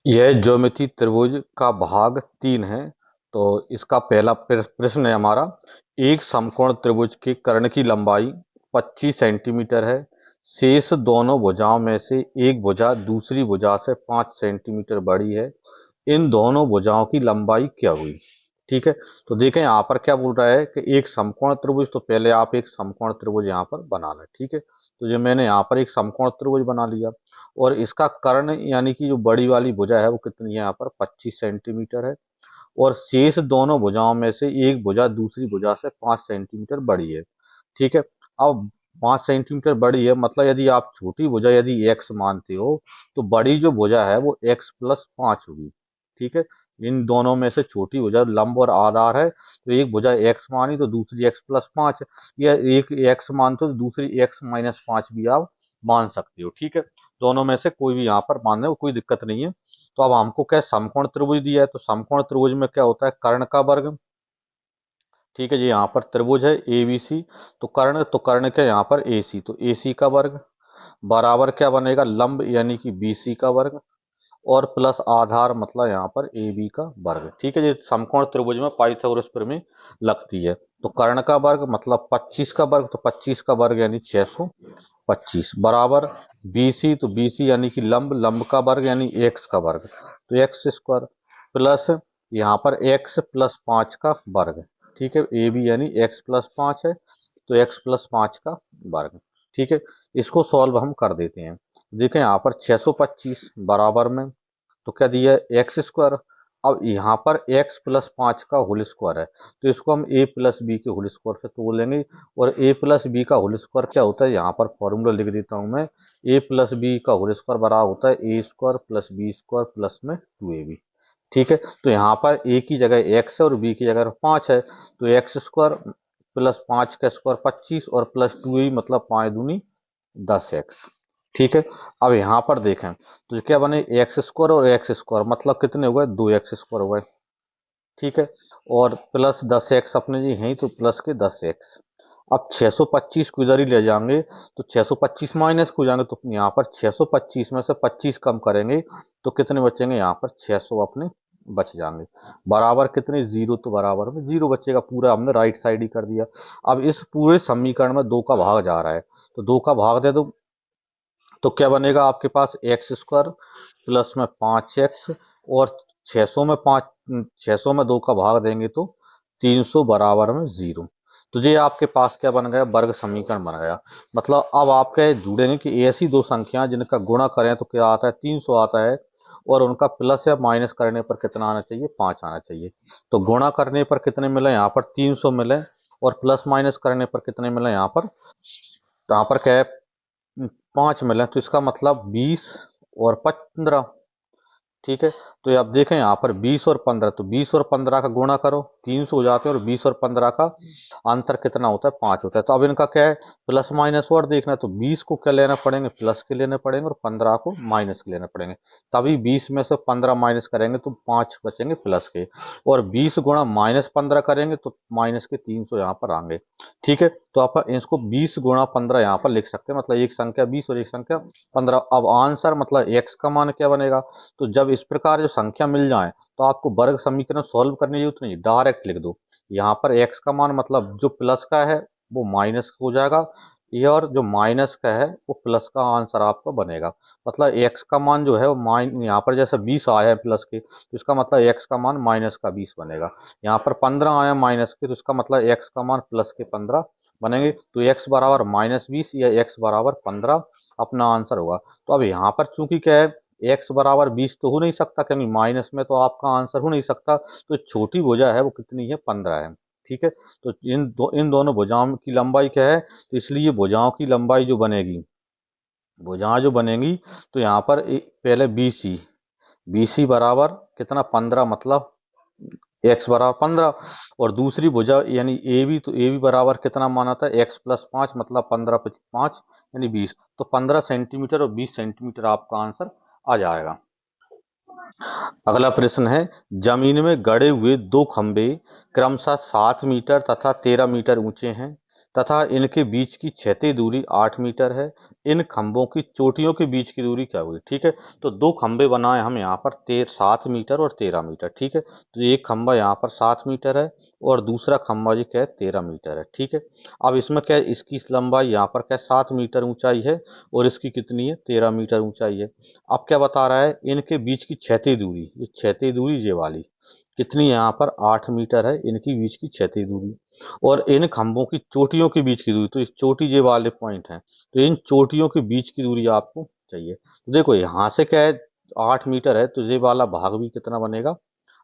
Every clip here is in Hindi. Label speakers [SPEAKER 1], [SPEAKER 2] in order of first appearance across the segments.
[SPEAKER 1] यह ज्यामिति त्रिभुज का भाग 3 है। तो इसका पहला प्रश्न है हमारा। एक समकोण त्रिभुज के कर्ण की लंबाई 25 सेंटीमीटर है। शेष दोनों भुजाओं में से एक भुजा दूसरी भुजा से 5 सेंटीमीटर बड़ी है। इन दोनों भुजाओं की लंबाई क्या हुई? ठीक है। तो देखें यहाँ पर क्या बोल रहा है कि एक समकोण त्रिभुज। तो पहले आप एक समकोण त्रिभुज यहाँ पर बना लें। ठीक है। तो ये मैंने यहाँ पर एक समकोण त्रिभुज बना लिया और इसका कर्ण यानी कि जो बड़ी वाली भुजा है वो कितनी है? यहाँ पर 25 सेंटीमीटर है। और शेष दोनों भुजाओं में से एक भुजा दूसरी भुजा से 5 सेंटीमीटर बड़ी है। ठीक है। अब 5 सेंटीमीटर बड़ी है मतलब यदि आप छोटी भुजा यदि x मानते हो तो बड़ी जो भुजा है वो x प्लस 5 होगी। ठीक है। इन दोनों में से छोटी भुजा लंब और आधार है तो एक भुजा x मानी तो दूसरी x प्लस 5 या एक x मानते हो तो दूसरी x माइनस 5 भी आप मान सकते हो। ठीक है। दोनों में से कोई भी यहाँ पर मानने में कोई दिक्कत नहीं है। तो अब हमको क्या समकोण त्रिभुज दिया है तो समकोण त्रिभुज में क्या होता है? कर्ण का वर्ग। ठीक है जी। यहाँ पर त्रिभुज है ए बी सी। तो कर्ण क्या यहाँ पर ए सी तो ए सी का वर्ग बराबर क्या बनेगा? लंब यानी कि बी सी का वर्ग और प्लस आधार मतलब यहाँ पर ए बी का वर्ग। ठीक है जी। समकोण त्रिभुज में पाइथागोरस प्रमेय लगती है। तो कर्ण का वर्ग मतलब 25 का वर्ग तो 25 का वर्ग यानी 625 बराबर बी सी तो बी सी यानी कि लंब लंब का वर्ग यानी एक्स का वर्ग तो एक्स स्क्वायर प्लस यहाँ पर एक्स प्लस 5 का वर्ग। ठीक है। ए बी यानी एक्स प्लस 5 है तो एक्स प्लस 5 का वर्ग। ठीक है। इसको सॉल्व हम कर देते हैं। देखें यहाँ पर 625 बराबर में तो क्या दिया है? X square. अब यहाँ पर x प्लस 5 का होल स्क्वायर है तो इसको हम a प्लस बी के होल स्क्वायर से तोड़ लेंगे। और a प्लस बी का होल स्क्वायर क्या होता है? यहाँ पर फॉर्मूला लिख देता हूँ मैं। a प्लस बी का होल स्क्वायर बराबर होता है a square plus B square plus में 2ab। ठीक है। तो यहाँ पर a की जगह x है और b की जगह 5 है तो एक्स स्क्वायर प्लस 5 का स्क्वायर 25 और प्लस 2a मतलब 5 दूनी 10x। ठीक है। अब यहाँ पर देखें तो क्या बने? एक्स स्क्वायर और एक्स स्क्वायर मतलब कितने हो गए? 2x स्क्वायर हो गए। ठीक है। और प्लस 10x अपने जी हैं तो प्लस के 10x। अब 625 को इधर ही ले जाएंगे तो 625 माइनस को जाएंगे तो यहाँ पर 625 में से 25 कम करेंगे तो कितने बचेंगे? यहाँ पर 600 अपने बच जाएंगे। बराबर कितने? जीरो तो बराबर में जीरो बचेगा। पूरा हमने राइट साइड ही कर दिया। अब इस पूरे समीकरण में दो का भाग जा रहा है तो दो का भाग दे दो तो क्या बनेगा आपके पास? एक्स स्क्वायर प्लस में 5x और 600 में 5 600 में 2 का भाग देंगे तो 300 बराबर में जीरो। तो ये आपके पास क्या बन गया? वर्ग समीकरण बन गया। मतलब अब आप क्या ढूंढेंगे कि ऐसी दो संख्या जिनका गुणा करें तो क्या आता है? 300 आता है और उनका प्लस या माइनस करने पर कितना आना चाहिए? 5 आना चाहिए। तो गुणा करने पर कितने मिले? यहाँ पर 300 मिले और प्लस माइनस करने पर कितने मिले? यहाँ पर क्या है? 5 मिले तो इसका मतलब 20 और 15। ठीक है। तो ये आप देखें यहाँ पर 20 और 15 तो 20 और 15 का गुणा करो 300 हो जाते हैं और 20 और 15 का अंतर कितना होता है? 5 होता है। तो अब इनका क्या है? प्लस माइनस और देखना है तो 20 को क्या लेना पड़ेंगे? प्लस के लेने पड़ेंगे और 15 को माइनस के लेने पड़ेंगे। तभी 20 में से 15 माइनस करेंगे तो 5 बचेंगे प्लस के। और 20 गुणा माइनस 15 करेंगे तो माइनस के 300 यहाँ पर आएंगे। ठीक है। तो आप इसको 20 गुणा 15 यहाँ पर लिख सकते हैं मतलब एक संख्या 20 और एक संख्या 15। अब आंसर मतलब x का मान क्या बनेगा? तो जब इस प्रकार जो संख्या मिल जाए तो आपको वर्ग समीकरण सॉल्व करने की जरूरत नहीं, डायरेक्ट लिख दो। यहाँ पर x का मान मतलब जो प्लस का है वो माइनस हो जाएगा ये और जो माइनस का है वो प्लस का आंसर आपका बनेगा। मतलब x का मान जो है वो यहाँ पर जैसे 20 आया है प्लस के तो इसका मतलब x का मान माइनस का 20 बनेगा। यहाँ पर 15 आया माइनस के तो इसका मतलब x का मान प्लस के 15 बनेंगे। तो x बराबर -20 या x बराबर 15 अपना आंसर होगा। तो अब यहाँ पर चूंकि क्या है? x बराबर 20 तो हो नहीं सकता क्योंकि माइनस में तो आपका आंसर हो नहीं सकता। तो छोटी भुजा है वो कितनी है? 15 है। ठीक है। तो इन दोनों भुजाओं की लंबाई क्या है? तो इसलिए भुजाओं की लंबाई जो बनेगी भुजाएं जो बनेगी तो यहाँ पर पहले बी सी बराबर कितना? 15 मतलब एक्स बराबर 15। और दूसरी भुजा यानी ए बी तो ए बी बराबर कितना माना था? एक्स प्लस 5 मतलब 15 5 यानी 20। तो 15 सेंटीमीटर और 20 सेंटीमीटर आपका आंसर आ जाएगा। अगला प्रश्न है जमीन में गड़े हुए दो खंभे क्रमशः 7 मीटर तथा 13 मीटर ऊंचे हैं। तथा इनके बीच की क्षैतिज दूरी 8 मीटर है। इन खंभों की चोटियों के बीच की दूरी क्या हुई? ठीक है, तो दो खंभे बनाए हम यहाँ पर 7 मीटर और 13 मीटर। ठीक है, तो एक खंभा यहाँ पर 7 मीटर है और दूसरा खंभा जी क्या है 13 मीटर है। ठीक है, अब इसमें क्या है, इसकी लंबाई यहाँ पर क्या 7 मीटर ऊंचाई है और इसकी कितनी है 13 मीटर ऊंचाई है। अब क्या बता रहा है, इनके बीच की क्षैतिज दूरी, ये क्षैतिज दूरी ये वाली कितनी है, यहाँ पर 8 मीटर है इनकी बीच की क्षैतिज दूरी। और इन खंभों की चोटियों के बीच की दूरी, तो इस चोटी ये वाले पॉइंट हैं, तो इन चोटियों के बीच की दूरी आपको चाहिए। तो देखो यहाँ से क्या है 8 मीटर है, तो ये वाला भाग भी कितना बनेगा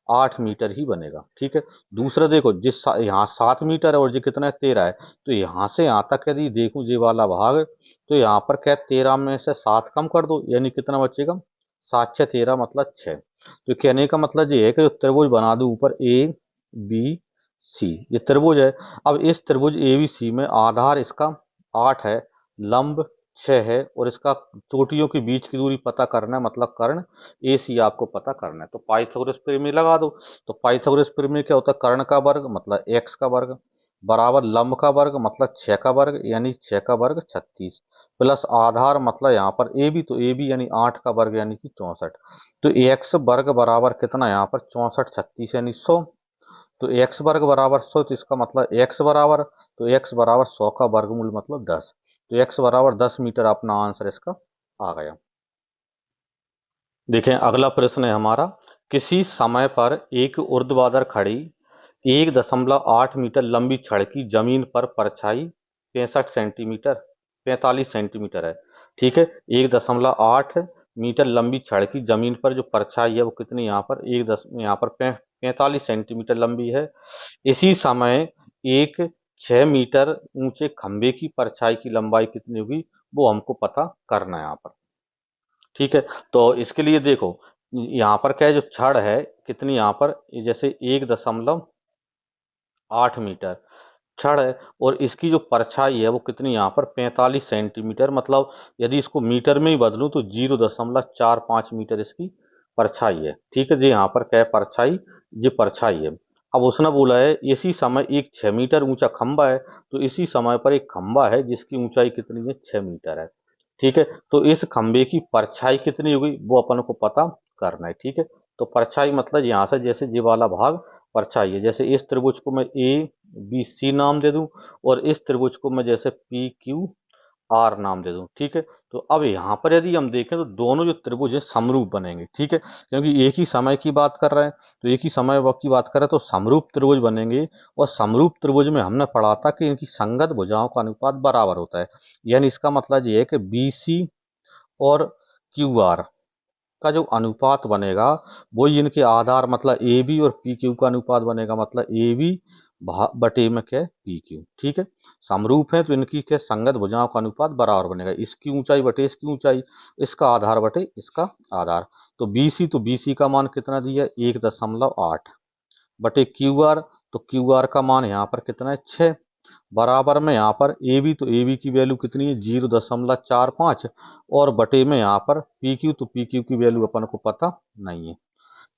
[SPEAKER 1] 8 मीटर ही बनेगा। ठीक है, दूसरा देखो यहाँ 7 मीटर है और ये कितना है 13 है, तो यहाँ से यहाँ तक यदि देखूं ये वाला भाग, तो यहाँ पर क्या 13 में से 7 कम कर दो, यानी कितना बचेगा 7 6 13 मतलब 6। तो कहने का मतलब ये है कि जो त्रिभुज बना दो ऊपर ए बी सी, ये त्रिभुज है। अब इस त्रिभुज ए बी सी में आधार इसका 8 है, लंब 6 है और इसका चोटियों के बीच की दूरी पता करना है, मतलब कर्ण ए सी आपको पता करना है। तो पाइथागोरस प्रमेय लगा दो। तो पाइथागोरस प्रमेय क्या होता है, कर्ण का वर्ग मतलब एक्स का वर्ग बराबर लंब का वर्ग मतलब 6 का वर्ग यानी 6 का वर्ग 36 प्लस आधार मतलब यहाँ पर ए बी, तो ए बी यानी 8 का वर्ग यानी कि 64। तो एक्स वर्ग बराबर कितना यहाँ पर 64 36 यानी 100। तो एक्स वर्ग बराबर 100, तो इसका मतलब एक्स बराबर, तो एक्स बराबर 100 का वर्गमूल मतलब 10। तो एक्स बराबर 10 मीटर अपना आंसर इसका आ गया। देखें अगला प्रश्न है हमारा, किसी समय पर एक ऊर्ध्वाधर खड़ी 1.8 मीटर लंबी छड़ की जमीन पर परछाई 45 सेंटीमीटर है। ठीक है, 1.8 मीटर लंबी छड़ की जमीन पर जो परछाई है वो कितनी यहाँ पर यहाँ पर 45 सेंटीमीटर लंबी है। इसी समय एक 6 मीटर ऊंचे खंबे की परछाई की लंबाई कितनी होगी, वो हमको पता करना है यहाँ पर। ठीक है, तो इसके लिए देखो यहाँ पर क्या है, जो छड़ है कितनी यहाँ पर, जैसे 1.8 मीटर छड़ है और इसकी जो परछाई है वो कितनी यहाँ पर 45 सेंटीमीटर, मतलब यदि इसको मीटर में ही बदलूं तो 0.45 मीटर इसकी परछाई है। ठीक है जी, यहाँ पर क्या है परछाई, ये परछाई है। अब उसने बोला है इसी समय एक 6 मीटर ऊंचा खंबा है, तो इसी समय पर एक खंबा है जिसकी ऊंचाई कितनी है 6 मीटर है। ठीक है, तो इस खंबे की परछाई कितनी होगी वो अपन को पता करना है। ठीक है, तो परछाई मतलब यहाँ से जैसे ये वाला भाग परछाई है, जैसे इस त्रिभुज को मैं ए बी सी नाम दे दूं और इस त्रिभुज को मैं जैसे पी क्यू आर नाम दे दूं। ठीक है, तो अब यहाँ पर यदि हम देखें तो दोनों जो त्रिभुज है समरूप बनेंगे। ठीक है, क्योंकि एक ही समय की बात कर रहे हैं, तो एक ही समय की बात कर रहे हैं तो समरूप त्रिभुज बनेंगे। और समरूप त्रिभुज में हमने पढ़ा था कि इनकी संगत भुजाओं का अनुपात बराबर होता है, यानी इसका मतलब ये है कि बी सी और क्यू आर का जो अनुपात बनेगा वो इनके आधार मतलब ए बी और पी क्यू का अनुपात बनेगा, मतलब ए बी बटे में क्या पी क्यू। ठीक है, समरूप है तो इनकी क्या संगत भुजाओं का अनुपात बराबर बनेगा, इसकी ऊंचाई बटे इसकी ऊंचाई, इसका आधार बटे इसका आधार। तो बी सी का मान कितना दिया 1.8 बटे क्यू आर, तो क्यू आर का मान यहाँ पर कितना है 6 बराबर में यहाँ पर ए बी, तो ए बी की वैल्यू कितनी है 0.45 और बटे में यहाँ पर पी क्यू, तो पी क्यू की वैल्यू अपन को पता नहीं है।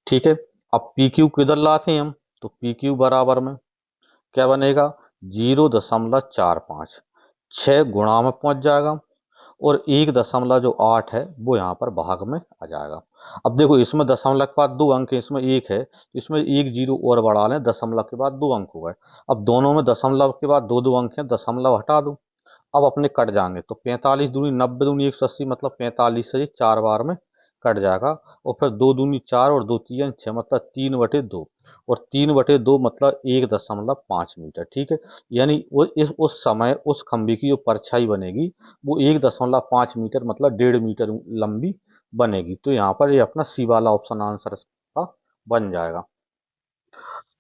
[SPEAKER 1] ठीक है, अब पी क्यू किधर लाते हैं हम, तो पी क्यू बराबर में क्या बनेगा 0.45 6 गुणा में पहुंच जाएगा और 1.8 है वो यहाँ पर भाग में आ जाएगा। अब देखो इसमें दशमलव के बाद 2 अंक है, इसमें 1 है तो इसमें एक जीरो और बढ़ा लें, दशमलव के बाद 2 अंक हो गए। अब दोनों में दशमलव के बाद दो दो अंक हैं, दशमलव हटा दो, अब अपने कट जाएंगे। तो 45 दूनी 90 दूनी 180 मतलब 45 से 4 बार में कट जाएगा। और फिर 2 दूनी 4 और 2 तीन 6 मतलब 3/2 और 3/2 मतलब 1.5 मीटर। ठीक है, यानी वो उस समय उस खंभे की जो परछाई बनेगी वो 1.5 मीटर मतलब 1.5 मीटर लंबी बनेगी। तो यहाँ पर ये अपना सी वाला ऑप्शन आंसर का बन जाएगा।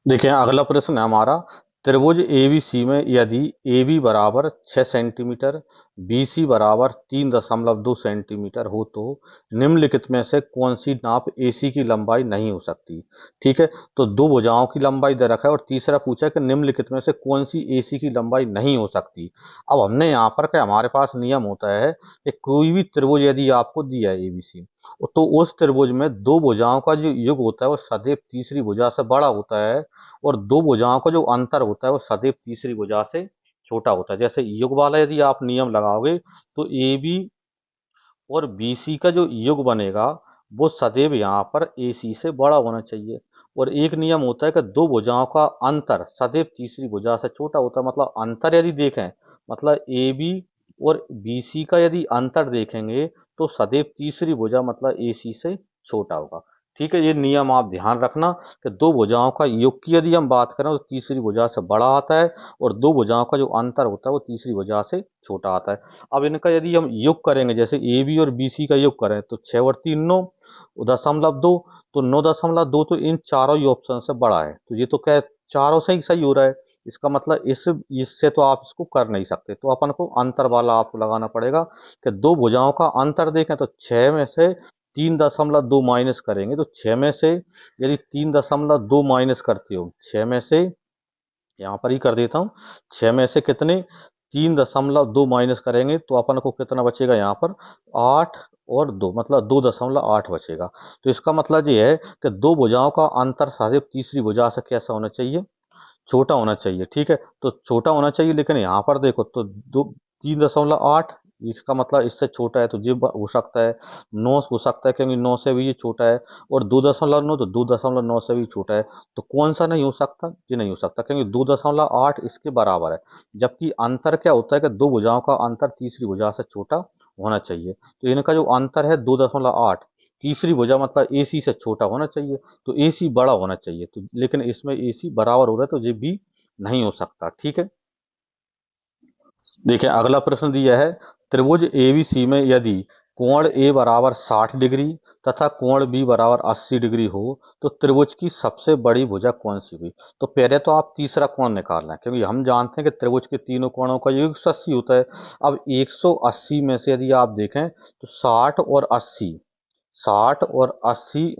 [SPEAKER 1] देखिए अगला प्रश्न है हमारा, त्रिभुज एबीसी में यदि ए बी बराबर 6 सेंटीमीटर बी सी बराबर 3.2 सेंटीमीटर हो तो निम्नलिखित में से कौन सी नाप ए सी की लंबाई नहीं हो सकती। ठीक है, तो दो भुजाओं की लंबाई दे रखा है और तीसरा पूछा है कि निम्नलिखित में से कौन सी ए सी की लंबाई नहीं हो सकती। अब हमने यहाँ पर क्या हमारे पास नियम होता है कि कोई भी त्रिभुज यदि आपको दिया है एबीसी, तो उस त्रिभुज में दो भुजाओं का जो युग होता है वो सदैव तीसरी भुजा से बड़ा होता है और दो भुजाओं का जो अंतर होता है वो सदैव तीसरी भुजा से छोटा होता है। जैसे योग वाला यदि आप नियम लगाओगे तो ए बी और बी सी का जो योग बनेगा वो सदैव यहाँ पर ए सी से बड़ा होना चाहिए। और एक नियम होता है कि दो भुजाओं का अंतर सदैव तीसरी भुजा से छोटा होता है। मतलब अंतर यदि देखें, मतलब ए बी और बी सी का यदि अंतर देखेंगे तो सदैव तीसरी भुजा मतलब ए सी से छोटा होगा। ठीक है, ये नियम आप ध्यान रखना कि दो भुजाओं का योग की यदि हम बात करें तो तीसरी भुजा से बड़ा आता है, और दो भुजाओं का जो अंतर होता है वो तीसरी भुजा से छोटा आता है। अब इनका यदि हम योग करेंगे, जैसे ए बी और बी सी का योग करें तो 6 और 3 9 दशमलव 2, तो 9.2 तो इन चारों ही ऑप्शन से बड़ा है। तो ये तो क्या है, चारों से ही सही हो रहा है। इसका मतलब इससे तो आप इसको कर नहीं सकते, तो अपन को अंतर वाला आपको लगाना पड़ेगा कि दो भुजाओं का अंतर देखें तो 6 में से 3.2 माइनस करेंगे तो 6 में से यदि 3.2 माइनस करते हो 6 में से, यहाँ पर ही कर देता हूँ, 6 में से कितने 3.2 माइनस करेंगे तो अपन को कितना बचेगा यहाँ पर 8 और 2 मतलब 2.8 बचेगा। तो इसका मतलब ये है कि दो भुजाओं का अंतर साधित तीसरी भुजा से कैसा होना चाहिए, छोटा होना चाहिए। ठीक है, तो छोटा होना चाहिए, लेकिन यहाँ पर देखो तो 3.8, इसका मतलब इससे छोटा है तो ये हो सकता है। 9 हो सकता है क्योंकि 9 से भी ये छोटा है, और 2.9 तो 2.9 से भी छोटा है। तो कौन सा नहीं हो सकता, ये नहीं हो सकता क्योंकि 2.8 इसके बराबर है। जबकि अंतर क्या होता है कि दो भुजाओं का अंतर तीसरी भुजा से छोटा होना चाहिए। तो इनका जो अंतर है 2.8, तीसरी भुजा मतलब ए सी से छोटा होना चाहिए, तो ए सी बड़ा होना चाहिए। तो लेकिन इसमें ए सी बराबर हो रहा है तो ये भी नहीं हो सकता। ठीक है, देखिए अगला प्रश्न दिया है, त्रिभुज एबीसी में यदि कोण ए बराबर 60 डिग्री तथा कोण बी बराबर 80 डिग्री हो तो त्रिभुज की सबसे बड़ी भुजा कौन सी हुई। तो पहले तो आप तीसरा कोण निकालना है, क्योंकि हम जानते हैं कि त्रिभुज के तीनों कोणों का योग 180 होता है। अब 180 में से यदि आप देखें तो 60 और 80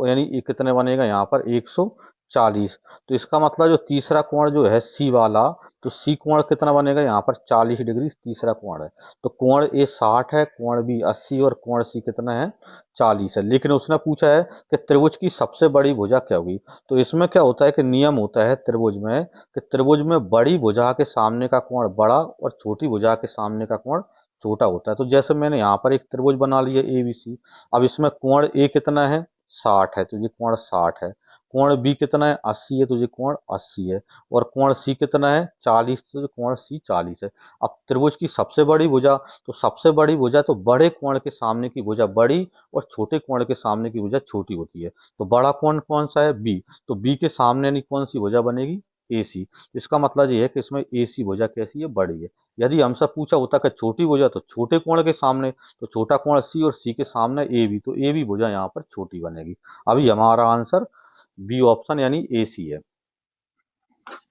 [SPEAKER 1] यानी ये कितने बनेगा यहाँ पर 140। तो इसका मतलब जो तीसरा कोण जो है सी वाला, तो सी कोण कितना बनेगा यहाँ पर 40 डिग्री तीसरा कोण है। तो कोण ए 60 है, कोण बी 80 और कोण सी कितना है 40 है। लेकिन उसने पूछा है कि त्रिभुज की सबसे बड़ी भुजा क्या होगी। तो इसमें क्या होता है कि नियम होता है त्रिभुज में कि त्रिभुज में बड़ी भुजा के सामने का कोण बड़ा और छोटी भुजा के सामने का कोण छोटा होता है। तो जैसे मैंने यहाँ पर एक त्रिभुज बना लिया ए बी सी। अब इसमें कोण ए कितना है 60 है, तो ये कोण 60 है। कोण बी कितना है 80 है, तो ये कोण 80 है। और कोण सी कितना है 40, तो कोण सी 40 है। अब त्रिभुज की सबसे बड़ी भुजा, तो सबसे बड़ी भुजा तो बड़े कोण के सामने की भुजा बड़ी और छोटे कोण के सामने की भुजा छोटी होती है। तो बड़ा कोण कौन सा है बी, तो बी के सामने यानी कौन सी भुजा बनेगी ए सी। इसका मतलब ये है कि इसमें ए सी भुजा कैसी है, बड़ी है। यदि हमसे पूछा होता कि छोटी भुजा, तो छोटे कोण के सामने तो छोटा कोण सी और सी के सामने ए बी, तो ए बी भुजा यहाँ पर छोटी बनेगी। अभी हमारा आंसर बी ऑप्शन यानी ए सी है।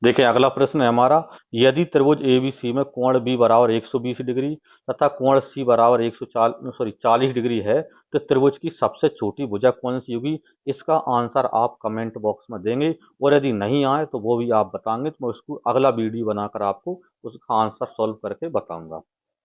[SPEAKER 1] देखिए अगला प्रश्न है हमारा, यदि त्रिभुज एबीसी में कोण बी बराबर 120 डिग्री तथा कोण सी बराबर 40 डिग्री है तो त्रिभुज की सबसे छोटी भुजा कौन सी होगी। इसका आंसर आप कमेंट बॉक्स में देंगे, और यदि नहीं आए तो वो भी आप बताएंगे, तो मैं उसको अगला वीडियो बनाकर आपको उसका आंसर सॉल्व करके बताऊंगा।